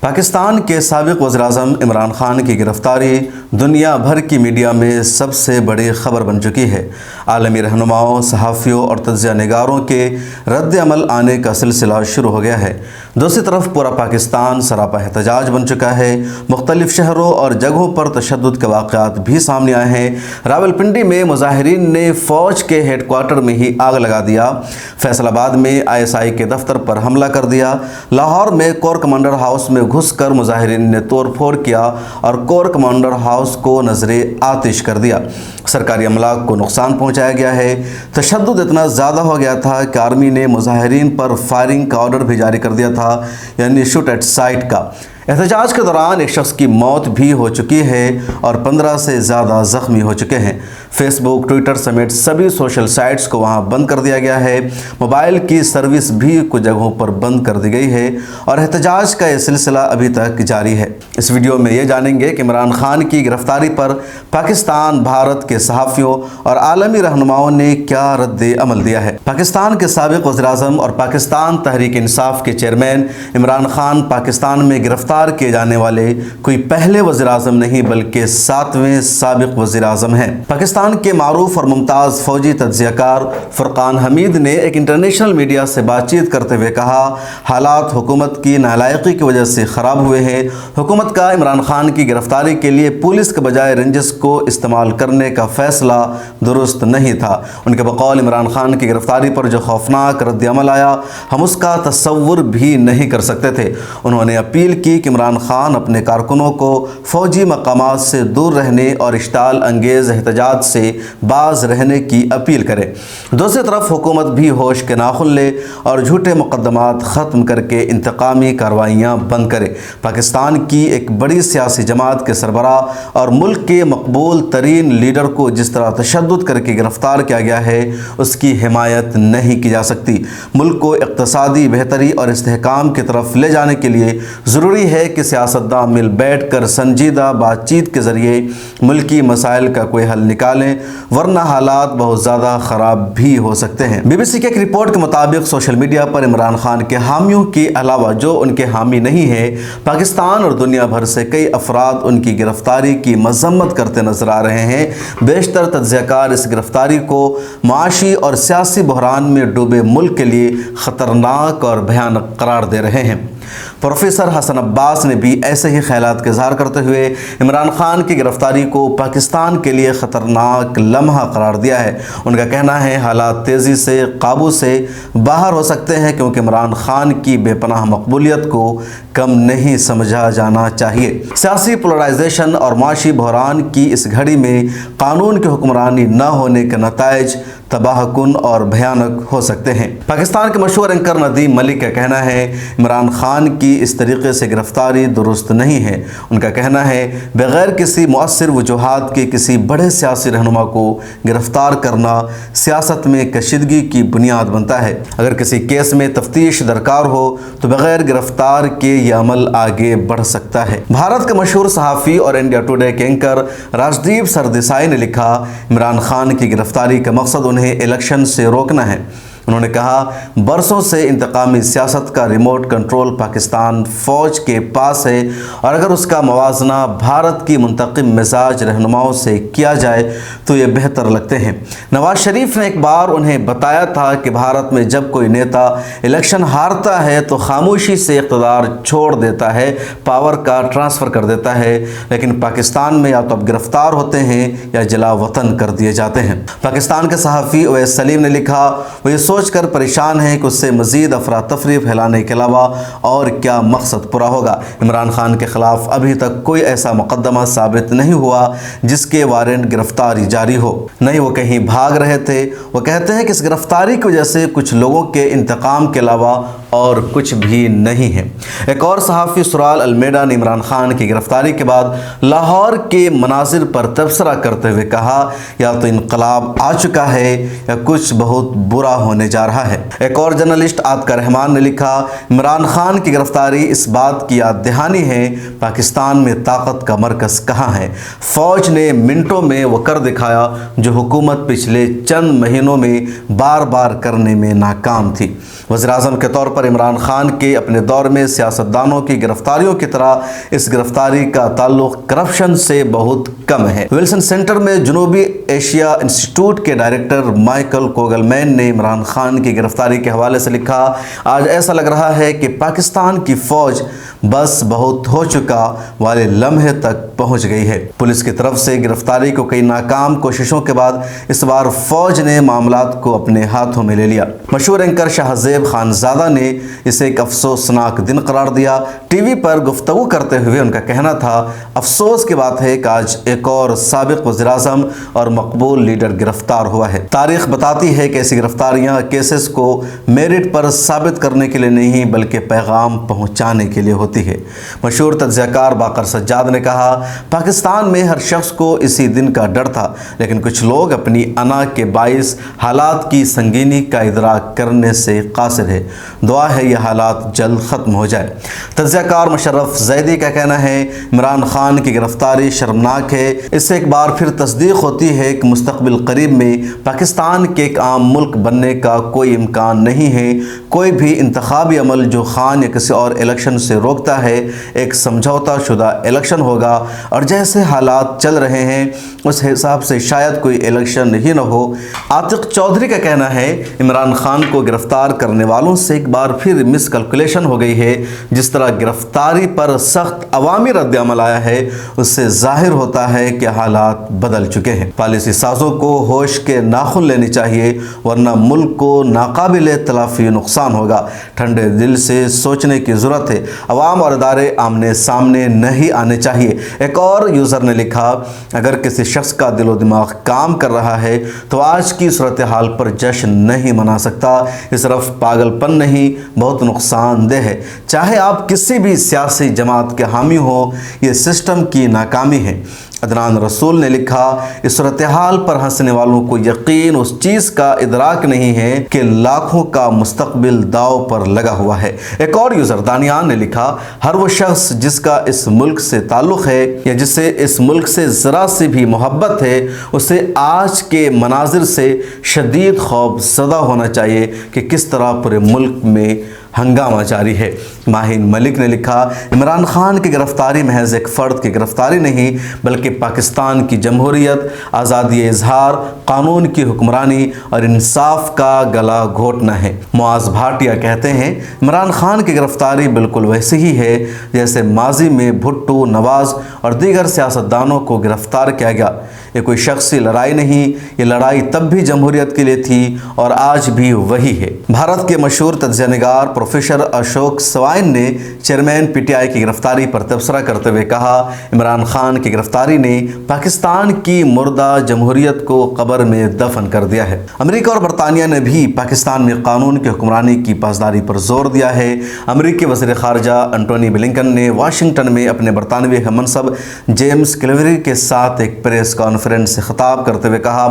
पाकिस्तान के साबिक वज़ीर-ए-आज़म इमरान खान की गिरफ़्तारी दुनिया भर की मीडिया में सबसे बड़ी ख़बर बन चुकी है। आलमी रहनुमाओं, सहाफ़ियों और तज्ज़िया निगारों के रद्द अमल आने का सिलसिला शुरू हो गया है। दूसरी तरफ पूरा पाकिस्तान सरापा एहतजाज बन चुका है। मुख्तलिफ़ शहरों और जगहों पर तशद्दुद के वाक़यात भी सामने आए हैं। रावलपिंडी में मुज़ाहिरीन ने फ़ौज के हेडक्वार्टर में ही आग लगा दिया। फैसलाबाद में ISI के दफ्तर पर हमला कर दिया। लाहौर में कोर कमांडर हाउस में घुसकर मुज़ाहिरीन ने तोड़ फोड़ किया और कोर कमांडर हाउस को नजरे आतिश कर दिया। सरकारी अमला को नुकसान पहुंचाया गया है। तशद्दुद इतना ज़्यादा हो गया था कि आर्मी ने मुज़ाहिरीन पर फायरिंग का ऑर्डर भी जारी कर दिया था, यानी शूट एट साइट का। एहतजाज के दौरान एक शख्स की मौत भी हो चुकी है और 15 से ज़्यादा ज़ख्मी हो चुके हैं। फेसबुक, ट्विटर समेत सभी सोशल साइट्स को वहां बंद कर दिया गया है। मोबाइल की सर्विस भी कुछ जगहों पर बंद कर दी गई है और एहतजाज का यह सिलसिला अभी तक जारी है। इस वीडियो में ये जानेंगे कि इमरान खान की गिरफ्तारी पर पाकिस्तान, भारत के सहाफ़ियों और आलमी रहनुमाओं ने क्या रद्द अमल दिया है। पाकिस्तान के साबिक वज़ीर-ए-आज़म और पाकिस्तान तहरीक इंसाफ के चेयरमैन इमरान खान पाकिस्तान में गिरफ्तार किए जाने वाले कोई पहले वज़ीर-ए-आज़म नहीं बल्कि 7वें साबिक वज़ीर-ए-आज़म हैं। पाकिस्तान के मारूफ और मुमताज़ फौजी तज्ज़ियाकार फुरकान हमीद ने एक इंटरनेशनल मीडिया से बातचीत करते हुए कहा, हालात हुकूमत की नालायकी की वजह से ख़राब हुए हैं। हुकूमत का इमरान खान की गिरफ्तारी के लिए पुलिस के बजाय रेंजर्स को इस्तेमाल करने का फ़ैसला दुरुस्त नहीं था। उनके बकौल इमरान खान की गिरफ्तारी पर जो खौफनाक रद्द अमल आया, हम उसका तसव्वुर भी नहीं कर सकते थे। उन्होंने अपील की कि इमरान खान अपने कारकुनों को फ़ौजी मकामात से दूर रहने और इश्ताल अंगेज़ एहतजाज से बाज रहने की अपील करे। दूसरी तरफ हुकूमत भी होश के नाखुन ले और झूठे मुकदमात ख़त्म करके इंतकामी कार्रवाइयाँ बंद करे। पाकिस्तान की एक बड़ी सियासी जमात के सरबराह और मुल्क के मकबूल तरीन लीडर को जिस तरह तशद्दुद करके गिरफ्तार किया गया है, उसकी हिमायत नहीं की जा सकती। मुल्क को इक़्तिसादी बेहतरी और इस्तेहकाम की तरफ ले जाने के लिए ज़रूरी है कि सियासतदान मिल बैठ कर संजीदा बातचीत के ज़रिए मुल्की मसाइल का कोई हल निकालें, वरना हालात बहुत ज़्यादा ख़राब भी हो सकते हैं। BBC की एक रिपोर्ट के मुताबिक सोशल मीडिया पर इमरान खान के हामियों के अलावा जो उनके हामी नहीं है, पाकिस्तान और दुनिया भर से कई अफराद उनकी गिरफ्तारी की मजम्मत करते नजर आ रहे हैं। बेशतर तज्ज़ियाकार इस गिरफ्तारी को माशी और सियासी बहरान में डूबे मुल्क के लिए ख़तरनाक और भयानक करार दे रहे हैं। प्रोफेसर हसन अब्बास ने भी ऐसे ही ख्यालात के इज़हार करते हुए इमरान खान की गिरफ्तारी को पाकिस्तान के लिए ख़तरनाक लम्हा करार दिया है। उनका कहना है, हालात तेज़ी से काबू से बाहर हो सकते हैं क्योंकि इमरान खान की बेपनाह मकबूलियत को कम नहीं समझा जाना चाहिए। सियासी पोलराइजेशन और माशी बहरान की इस घड़ी में कानून की हुक्मरानी न होने के नताइज तबाहकुन और भयानक हो सकते हैं। पाकिस्तान के मशहूर एंकर नदीम मलिक का कहना है, इमरान खान की इस तरीके से गिरफ्तारी दुरुस्त नहीं है। उनका कहना है, बग़ैर किसी मुअस्सिर वजूहात के किसी बड़े सियासी रहनुमा को गिरफ्तार करना सियासत में कशीदगी की बुनियाद बनता है। अगर किसी केस में तफ्तीश दरकार हो तो बग़ैर गिरफ्तार के यह अमल आगे बढ़ सकता है। भारत के मशहूर सहाफ़ी और इंडिया टुडे के एंकर राजदीप सरदेसाई ने लिखा, इमरान खान की गिरफ्तारी का मकसद उन्हें इलेक्शन से रोकना है। उन्होंने कहा, बरसों से इंतकामी सियासत का रिमोट कंट्रोल पाकिस्तान फ़ौज के पास है और अगर उसका मवाजना भारत की मुंतकिम मिजाज रहनुमाओं से किया जाए तो ये बेहतर लगते हैं। नवाज शरीफ ने एक बार उन्हें बताया था कि भारत में जब कोई नेता इलेक्शन हारता है तो खामोशी से इक़्तिदार छोड़ देता है, पावर का ट्रांसफ़र कर देता है, लेकिन पाकिस्तान में या तो अब गिरफ्तार होते हैं या जला वतन कर दिए जाते हैं। पाकिस्तान के सहाफ़ी उवैस सलीम ने लिखा, वो ये सोचकर परेशान है कि उससे मज़ीद अफरा तफरी फैलाने के अलावा और क्या मकसद पूरा होगा। इमरान खान के ख़िलाफ़ अभी तक कोई ऐसा मुकदमा साबित नहीं हुआ जिसके वारंट गिरफ्तारी जारी हो, नहीं वो कहीं भाग रहे थे। वो कहते हैं कि इस गिरफ्तारी की वजह से कुछ लोगों के इंतकाम के अलावा और कुछ भी नहीं है। एक और सहाफ़ी सुराल अलमेडा ने इमरान खान की गिरफ्तारी के बाद लाहौर के मनाजिर पर तबसरा करते हुए कहा, या तो इनकलाब आ चुका है या कुछ बहुत बुरा होने जा रहा है। एक और जर्नलिस्ट आतका रहमान ने लिखा, इमरान खान की गिरफ्तारी इस बात की याद दहानी है पाकिस्तान में ताकत का मरकज़ कहाँ है। फ़ौज ने मिनटों में वो कर दिखाया जो हुकूमत पिछले चंद महीनों में बार बार करने में नाकाम थी। वज़ीर-ए-आज़म के तौर पर پر عمران خان کے اپنے دور میں سیاستدانوں کی گرفتاریوں کی طرح اس گرفتاری کا تعلق کرپشن سے بہت کم ہے۔ ولسن سینٹر میں جنوبی ایشیا انسٹیٹیوٹ کے ڈائریکٹر مائیکل کوگلمین نے عمران خان کی گرفتاری کے حوالے سے لکھا، آج ایسا لگ رہا ہے کہ پاکستان کی فوج بس بہت ہو چکا والے لمحے تک پہنچ گئی ہے۔ پولیس کی طرف سے گرفتاری کو کئی ناکام کوششوں کے بعد اس بار فوج نے معاملات کو اپنے ہاتھوں میں لے لیا۔ مشہور اینکر شاہ زیب خانزادہ نے اسے ایک افسوسناک دن قرار دیا۔ ٹی وی پر گفتگو کرتے ہوئے ان کا کہنا تھا، افسوس کی بات ہے کہ آج ایک اور سابق وزیر اعظم اور مقبول لیڈر گرفتار ہوا ہے۔ تاریخ بتاتی ہے کہ ایسی گرفتاریاں کیسز کو میرٹ پر ثابت کرنے کے لیے نہیں بلکہ پیغام پہنچانے کے لیے ہوتی ہے۔ مشہور تجزیہ کار باقر سجاد نے کہا، پاکستان میں ہر شخص کو اسی دن کا ڈر تھا، لیکن کچھ لوگ اپنی انا کے باعث حالات کی سنگینی کا ادراک کرنے سے قاصر ہے۔ دعا ہے یہ حالات جلد ختم ہو جائے۔ تجزیہ کار مشرف زیدی کا کہنا ہے، عمران خان کی گرفتاری شرمناک ہے۔ اس سے ایک بار پھر تصدیق ہوتی ہے کہ مستقبل قریب میں پاکستان کے ایک عام ملک بننے کا کوئی امکان نہیں ہے۔ کوئی بھی انتخابی عمل جو خان یا کسی اور الیکشن سے روکتا ہے ایک سمجھوتا شدہ الیکشن ہوگا، اور جیسے حالات چل رہے ہیں اس حساب سے شاید کوئی الیکشن ہی نہ ہو۔ عاتق چودھری کا کہنا ہے، عمران خان کو گرفتار کرنے والوں سے ایک بار پھر مس کیلکولیشن ہو گئی ہے۔ جس طرح گرفتاری پر سخت عوامی رد عمل آیا ہے، اس سے ظاہر ہوتا ہے کہ حالات بدل چکے ہیں۔ پالیسی سازوں کو ہوش کے ناخن لینے چاہیے، ورنہ ملک کو ناقابل تلافی نقصان ہوگا۔ ٹھنڈے دل سے سوچنے کی ضرورت ہے، عوام اور ادارے آمنے سامنے نہیں آنے چاہیے۔ ایک اور یوزر نے لکھا، اگر کسی شخص کا دل و دماغ کام کر رہا ہے تو آج کی صورتحال پر جشن نہیں منا سکتا۔ یہ صرف پاگل پن نہیں، بہت نقصان دہ ہے۔ چاہے آپ کسی بھی سیاسی جماعت کے حامی ہوں، یہ سسٹم کی ناکامی ہے۔ عدنان رسول نے لکھا، اس صورتحال پر ہنسنے والوں کو یقین اس چیز کا ادراک نہیں ہے کہ لاکھوں کا مستقبل داؤ پر لگا ہوا ہے۔ ایک اور یوزر دانیان نے لکھا، ہر وہ شخص جس کا اس ملک سے تعلق ہے یا جسے اس ملک سے ذرا سی بھی محبت ہے، اسے آج کے مناظر سے شدید خوف زدہ ہونا چاہیے کہ کس طرح پورے ملک میں ہنگامہ جاری ہے۔ ماہین ملک نے لکھا، عمران خان کی گرفتاری محض ایک فرد کی گرفتاری نہیں بلکہ پاکستان کی جمہوریت، آزادی اظہار، قانون کی حکمرانی اور انصاف کا گلا گھونٹنا ہے۔ معاذ بھاٹیا کہتے ہیں، عمران خان کی گرفتاری بالکل ویسے ہی ہے جیسے ماضی میں بھٹو، نواز اور دیگر سیاستدانوں کو گرفتار کیا گیا۔ یہ کوئی شخصی لڑائی نہیں، یہ لڑائی تب بھی جمہوریت کے لیے تھی اور آج بھی وہی ہے۔ بھارت کے مشہور تجزیہ نگار پروفیسر اشوک سوائن نے چیئرمین پی ٹی آئی کی گرفتاری پر تبصرہ کرتے ہوئے کہا، عمران خان کی گرفتاری نے پاکستان کی مردہ جمہوریت کو قبر میں دفن کر دیا ہے۔ امریکہ اور برطانیہ نے بھی پاکستان میں قانون کی حکمرانی کی پاسداری پر زور دیا ہے۔ امریکی وزیر خارجہ انٹونی بلنکن نے واشنگٹن میں اپنے برطانوی ہم منصب جیمز کلیوری کے ساتھ ایک پریس کانفرنس سے خطاب کرتے ہوئے کہا،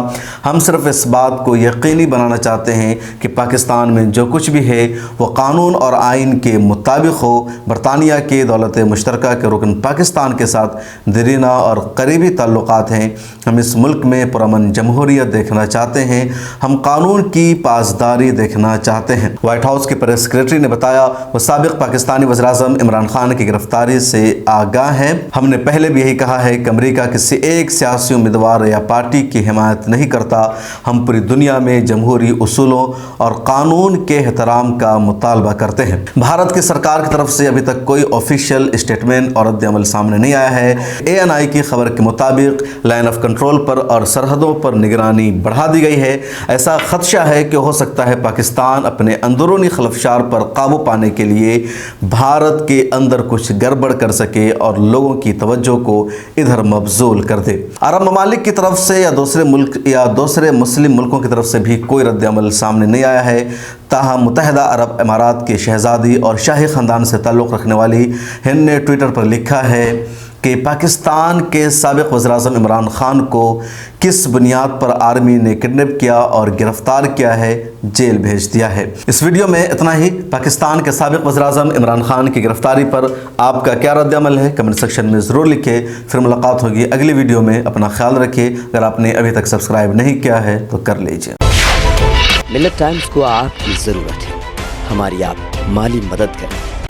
ہم صرف اس بات کو یقینی بنانا چاہتے ہیں کہ پاکستان میں جو کچھ بھی ہے وہ قانون اور آئین کے مطابق ہو۔ برطانیہ کے دولت مشترکہ کے رکن پاکستان کے ساتھ دیرینہ اور قریبی تعلقات ہیں۔ ہم اس ملک میں پرامن جمہوریت دیکھنا چاہتے ہیں، ہم قانون کی پاسداری دیکھنا چاہتے ہیں۔ وائٹ ہاؤس کے پریس سیکریٹری نے بتایا، وہ سابق پاکستانی وزیر اعظم عمران خان کی گرفتاری سے آگاہ ہیں۔ ہم نے پہلے بھی یہی کہا ہے کہ امریکہ کسی ایک سیاسی امیدوار یا پارٹی کی حمایت نہیں کرتا۔ ہم پوری دنیا میں جمہوری اصولوں اور قانون کے احترام کا مطالبہ کرتے ہیں۔ بھارت کی سرکار کی طرف سے ابھی تک کوئی آفیشیل اسٹیٹمنٹ اور رد عمل سامنے نہیں آیا ہے۔ ANI کی خبر کے مطابق لائن آف کنٹرول پر اور سرحدوں پر نگرانی بڑھا دی گئی ہے۔ ایسا خدشہ ہے کہ ہو سکتا ہے پاکستان اپنے اندرونی خلفشار پر قابو پانے کے لیے بھارت کے اندر کچھ گڑبڑ کر سکے اور لوگوں کی توجہ کو ادھر مبذول کر دے۔ عرب ممالک کی طرف سے یا دوسرے مسلم ملکوں کی طرف سے بھی کوئی رد عمل سامنے نہیں آیا ہے۔ تاہم متحدہ عرب امارات کی شہزادی اور شاہی خاندان سے تعلق رکھنے والی ہند نے ٹویٹر پر لکھا ہے کہ پاکستان کے سابق وزیر اعظم عمران خان کو کس بنیاد پر آرمی نے کڈنیپ کیا اور گرفتار کیا ہے، جیل بھیج دیا ہے۔ اس ویڈیو میں اتنا ہی۔ پاکستان کے سابق وزیر اعظم عمران خان کی گرفتاری پر آپ کا کیا رد عمل ہے، کمنٹ سیکشن میں ضرور لکھیں۔ پھر ملاقات ہوگی اگلی ویڈیو میں۔ اپنا خیال رکھیں۔ اگر آپ نے ابھی تک سبسکرائب نہیں کیا ہے تو کر لیجیے۔ ملت ٹائمز کو آپ کی ضرورت ہے۔ ہماری آپ مالی مدد کریں۔